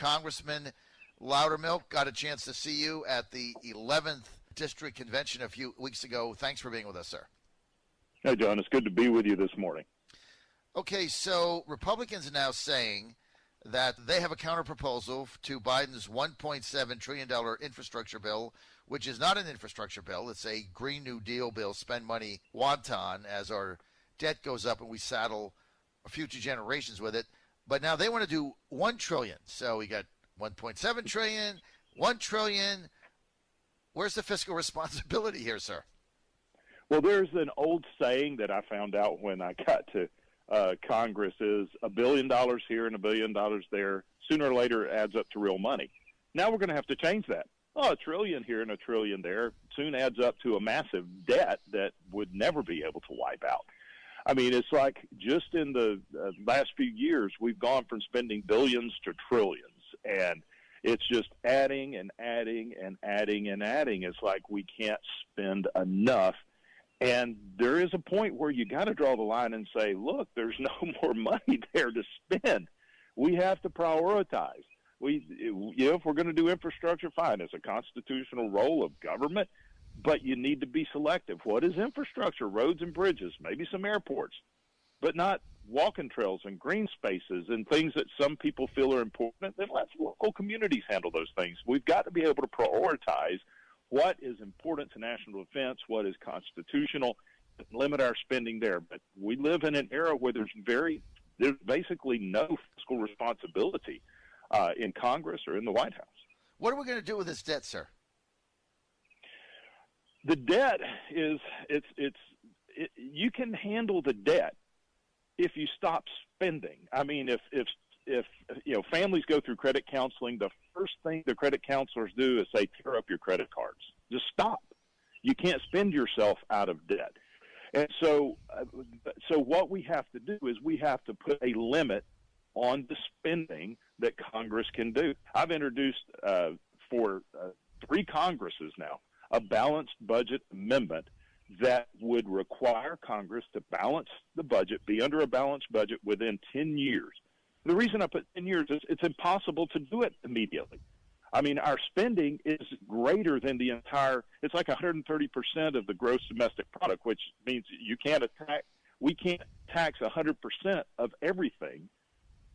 Congressman Loudermilk. Got a chance to see you at the 11th District Convention a few weeks ago. Thanks for being with us, sir. Hey, John. It's good to be with you this morning. Okay, so Republicans are now saying that they have a counterproposal to Biden's $1.7 trillion infrastructure bill, which is not an infrastructure bill. It's a Green New Deal bill, spend money wanton as our debt goes up and we saddle future generations with it. But now they want to do $1 trillion. So we got $1.7 trillion, $1 trillion. Where's the fiscal responsibility here, sir? Well, there's an old saying that I found out when I got to Congress is $1 billion here and $1 billion there. Sooner or later, it adds up to real money. Now we're going to have to change that. Oh, $1 trillion here and $1 trillion there soon adds up to a massive debt that would never be able to wipe out. I mean, it's like just in the last few years, we've gone from spending billions to trillions, and it's just adding and adding and adding and adding. It's like we can't spend enough. And there is a point where you got to draw the line and say, look, there's no more money there to spend. We have to prioritize. If we're going to do infrastructure, fine. It's a constitutional role of government, but you need to be selective. What is infrastructure? Roads and bridges, maybe some airports, but not walking trails and green spaces and things that some people feel are important. Then let local communities handle those things. We've got to be able to prioritize what is important to national defense, what is constitutional, limit our spending there. But we live in an era where there's basically no fiscal responsibility in Congress or in the White House. What are we going to do with this debt, sir? The debt is you can handle the debt if you stop spending. I mean, if families go through credit counseling, the first thing the credit counselors do is say, tear up your credit cards. Just stop. You can't spend yourself out of debt. And so what we have to do is we have to put a limit on the spending that Congress can do. I've introduced for 3 Congresses now a balanced budget amendment that would require Congress to balance the budget, be under a balanced budget within 10 years. The reason I put 10 years is it's impossible to do it immediately. I mean, our spending is greater than it's like 130% of the gross domestic product, which means we can't tax 100% of everything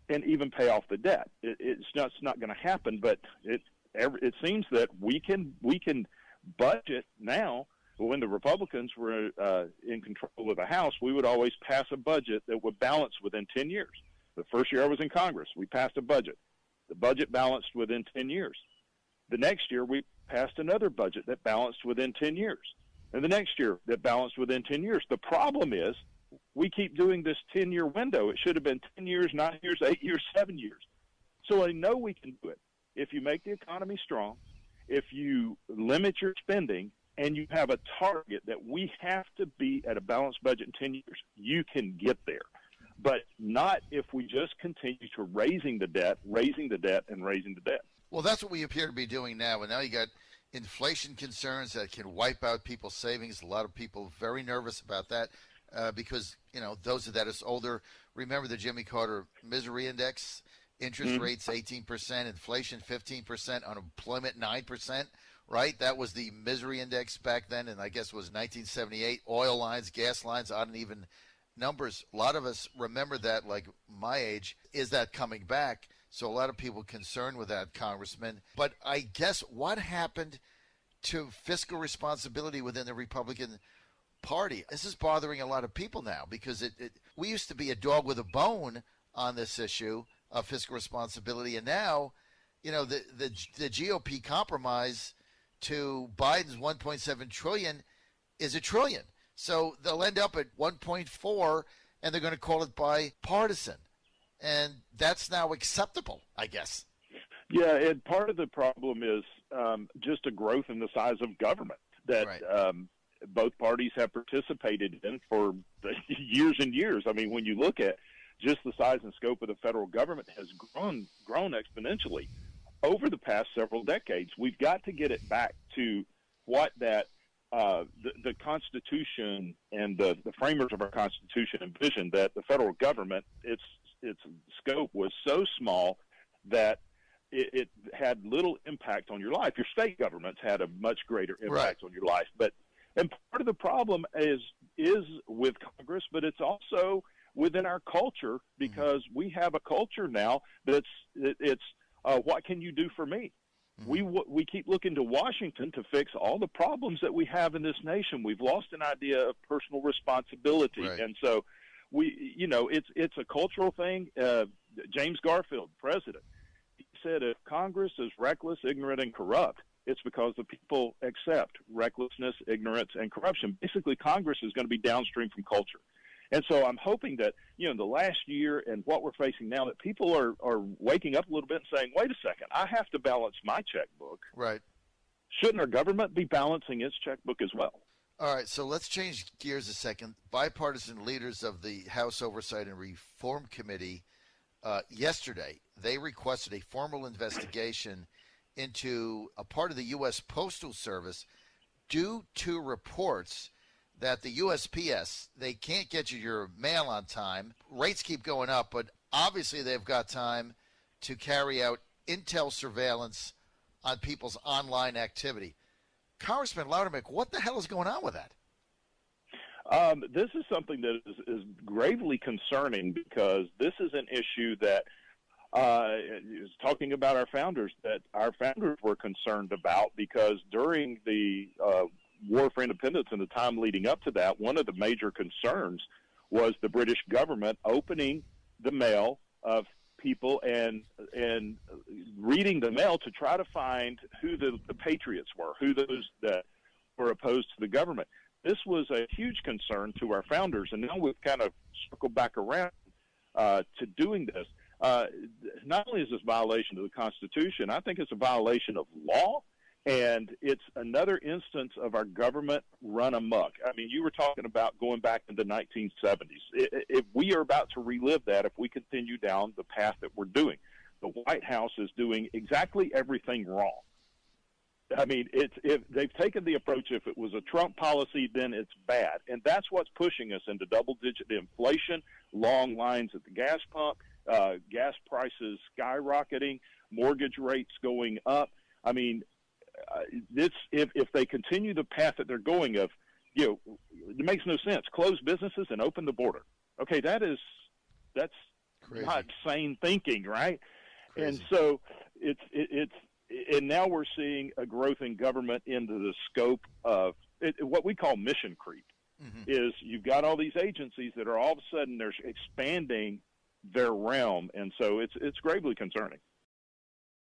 and even pay off the debt. It's not going to happen, but it seems that we can budget now. When the Republicans were in control of the House, we would always pass a budget that would balance within 10 years. The first year I was in Congress, we passed a budget. The budget balanced within 10 years. The next year, we passed another budget that balanced within 10 years. And the next year, that balanced within 10 years. The problem is we keep doing this 10-year window. It should have been 10 years, 9 years, 8 years, 7 years. So I know we can do it. If you make the economy strong, if you limit your spending, and you have a target that we have to be at a balanced budget in 10 years, you can get there. But not if we just continue to raising the debt, and raising the debt. Well, that's what we appear to be doing now. And now you got inflation concerns that can wipe out people's savings. A lot of people very nervous about that because, those that is older. Remember the Jimmy Carter misery index? Interest rates 18%, inflation 15%, unemployment 9%. Right? That was the misery index back then, and I guess it was 1978. Oil lines, gas lines, odd and even numbers. A lot of us remember that, like my age. Is that coming back? So a lot of people concerned with that, Congressman. But I guess what happened to fiscal responsibility within the Republican Party? This is bothering a lot of people now because we used to be a dog with a bone on this issue of fiscal responsibility, and now, the GOP compromise to Biden's $1.7 trillion is $1 trillion. So they'll end up at 1.4, and they're going to call it bipartisan. And that's now acceptable, I guess. Yeah, and part of the problem is just a growth in the size of government that both parties have participated in for years and years. I mean, when you look at just the size and scope of the federal government has grown exponentially over the past several decades. We've got to get it back to what that the Constitution and the framers of our Constitution envisioned, that the federal government, its scope was so small that it had little impact on your life. Your state governments had a much greater impact on your life. And part of the problem is with Congress, but it's also within our culture, because we have a culture now that's what can you do for me? We keep looking to Washington to fix all the problems that we have in this nation. We've lost an idea of personal responsibility, Right. and so it's a cultural thing. James Garfield, president, he said, if Congress is reckless, ignorant, and corrupt, it's because the people accept recklessness, ignorance, and corruption. Basically, Congress is going to be downstream from culture. And so I'm hoping that, in the last year and what we're facing now, that people are waking up a little bit and saying, wait a second, I have to balance my checkbook. Right. Shouldn't our government be balancing its checkbook as well? All right, so let's change gears a second. Bipartisan leaders of the House Oversight and Reform Committee yesterday, they requested a formal investigation into a part of the U.S. Postal Service due to reports that the USPS, they can't get you your mail on time. Rates keep going up, but obviously they've got time to carry out intel surveillance on people's online activity. Congressman Loudermilk, what the hell is going on with that? This is something that is gravely concerning, because this is an issue that is talking about our founders, that our founders were concerned about, because during the War for Independence and the time leading up to that, one of the major concerns was the British government opening the mail of people and reading the mail to try to find who the patriots were, who those that were opposed to the government. This was a huge concern to our founders, and now we've kind of circled back around to doing this. Not only is this a violation of the Constitution, I think it's a violation of law, and it's another instance of our government run amok. I mean, you were talking about going back in the 1970s. If we are about to relive that, if we continue down the path that we're doing, the White House is doing exactly everything wrong. I mean, if they've taken the approach, if it was a Trump policy, then it's bad. And that's what's pushing us into double-digit inflation, long lines at the gas pump, gas prices skyrocketing, mortgage rates going up. I mean, if they continue the path that they're going of, it makes no sense. Close businesses and open the border. Okay, that's Crazy. not sane thinking, right? Crazy. And so and now we're seeing a growth in government into the scope of what we call mission creep. Is you've got all these agencies that are all of a sudden they're expanding their realm, and so it's gravely concerning.